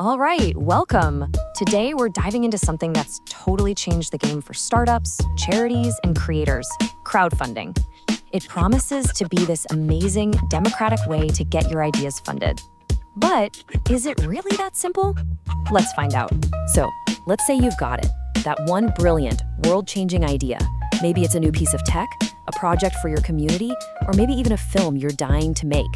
All right, welcome. Today, we're diving into something that's totally changed the game for startups, charities, and creators, crowdfunding. It promises to be this amazing, democratic way to get your ideas funded. But is it really that simple? Let's find out. So, let's say you've got it, that one brilliant, world-changing idea. Maybe it's a new piece of tech, a project for your community, or maybe even a film you're dying to make.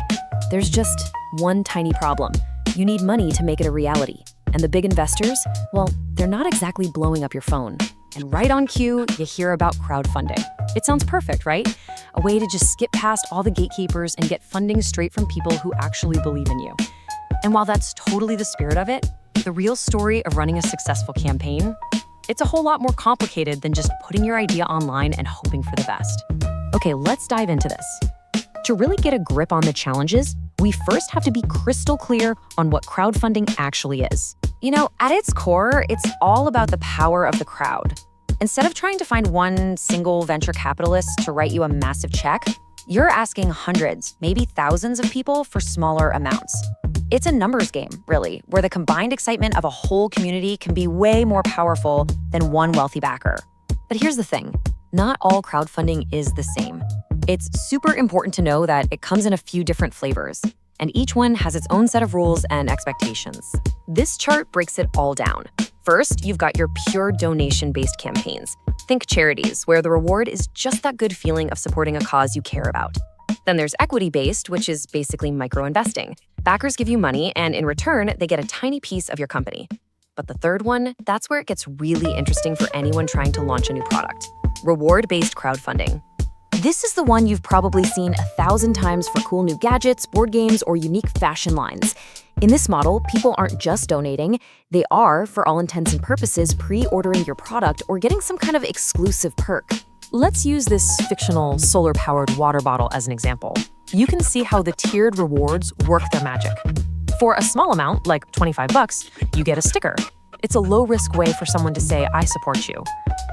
There's just one tiny problem. You need money to make it a reality. And the big investors, well, they're not exactly blowing up your phone. And right on cue, you hear about crowdfunding. It sounds perfect, right? A way to just skip past all the gatekeepers and get funding straight from people who actually believe in you. And while that's totally the spirit of it, the real story of running a successful campaign, it's a whole lot more complicated than just putting your idea online and hoping for the best. Okay, let's dive into this. To really get a grip on the challenges, we first have to be crystal clear on what crowdfunding actually is. You know, at its core, it's all about the power of the crowd. Instead of trying to find one single venture capitalist to write you a massive check, you're asking hundreds, maybe thousands of people for smaller amounts. It's a numbers game, really, where the combined excitement of a whole community can be way more powerful than one wealthy backer. But here's the thing, not all crowdfunding is the same. It's super important to know that it comes in a few different flavors, and each one has its own set of rules and expectations. This chart breaks it all down. First, you've got your pure donation-based campaigns. Think charities, where the reward is just that good feeling of supporting a cause you care about. Then there's equity-based, which is basically micro-investing. Backers give you money, and in return, they get a tiny piece of your company. But the third one, that's where it gets really interesting for anyone trying to launch a new product. Reward-based crowdfunding. This is the one you've probably seen 1,000 times for cool new gadgets, board games, or unique fashion lines. In this model, people aren't just donating, they are, for all intents and purposes, pre-ordering your product or getting some kind of exclusive perk. Let's use this fictional solar-powered water bottle as an example. You can see how the tiered rewards work their magic. For a small amount, like $25, you get a sticker. It's a low-risk way for someone to say, I support you.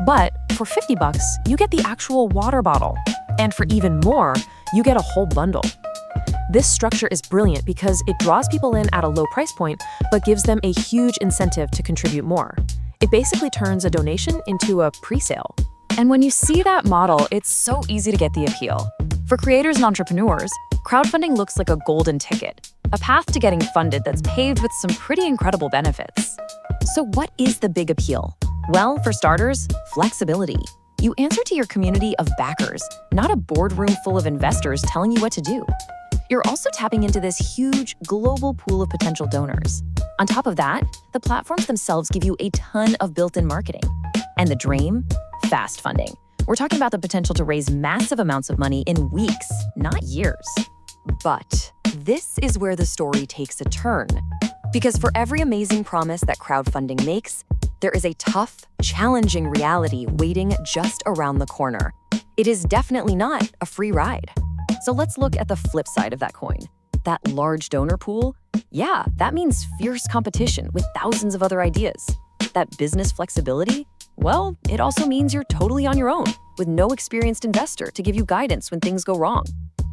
But for $50, you get the actual water bottle. And for even more, you get a whole bundle. This structure is brilliant because it draws people in at a low price point, but gives them a huge incentive to contribute more. It basically turns a donation into a pre-sale. And when you see that model, it's so easy to get the appeal. For creators and entrepreneurs, crowdfunding looks like a golden ticket, a path to getting funded that's paved with some pretty incredible benefits. So what is the big appeal? Well, for starters, flexibility. You answer to your community of backers, not a boardroom full of investors telling you what to do. You're also tapping into this huge global pool of potential donors. On top of that, the platforms themselves give you a ton of built-in marketing. And the dream? Fast funding. We're talking about the potential to raise massive amounts of money in weeks, not years. But this is where the story takes a turn. Because for every amazing promise that crowdfunding makes, there is a tough, challenging reality waiting just around the corner. It is definitely not a free ride. So let's look at the flip side of that coin. That large donor pool? Yeah, that means fierce competition with thousands of other ideas. That business flexibility? Well, it also means you're totally on your own, with no experienced investor to give you guidance when things go wrong.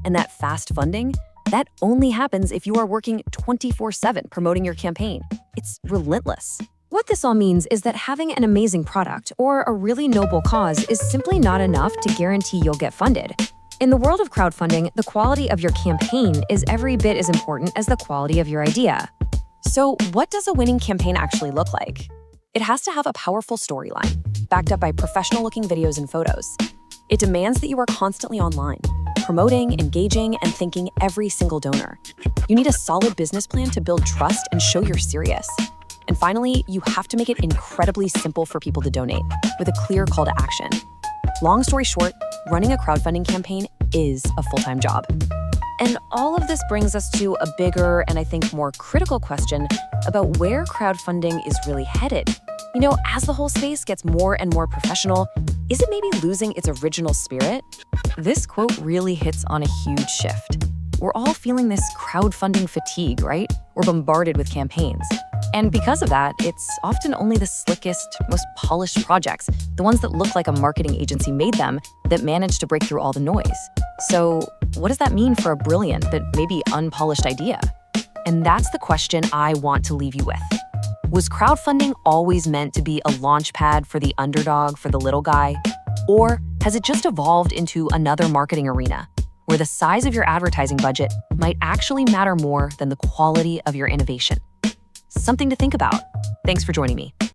And that fast funding? That only happens if you are working 24/7 promoting your campaign. It's relentless. What this all means is that having an amazing product or a really noble cause is simply not enough to guarantee you'll get funded. In the world of crowdfunding, the quality of your campaign is every bit as important as the quality of your idea. So what does a winning campaign actually look like? It has to have a powerful storyline, backed up by professional-looking videos and photos. It demands that you are constantly online, promoting, engaging, and thanking every single donor. You need a solid business plan to build trust and show you're serious. And finally, you have to make it incredibly simple for people to donate, with a clear call to action. Long story short, running a crowdfunding campaign is a full-time job. And all of this brings us to a bigger and I think more critical question about where crowdfunding is really headed. You know, as the whole space gets more and more professional, is it maybe losing its original spirit? This quote really hits on a huge shift. We're all feeling this crowdfunding fatigue, right? We're bombarded with campaigns. And because of that, it's often only the slickest, most polished projects, the ones that look like a marketing agency made them, that manage to break through all the noise. So what does that mean for a brilliant but maybe unpolished idea? And that's the question I want to leave you with. Was crowdfunding always meant to be a launch pad for the underdog, for the little guy? Or has it just evolved into another marketing arena where the size of your advertising budget might actually matter more than the quality of your innovation? Something to think about. Thanks for joining me.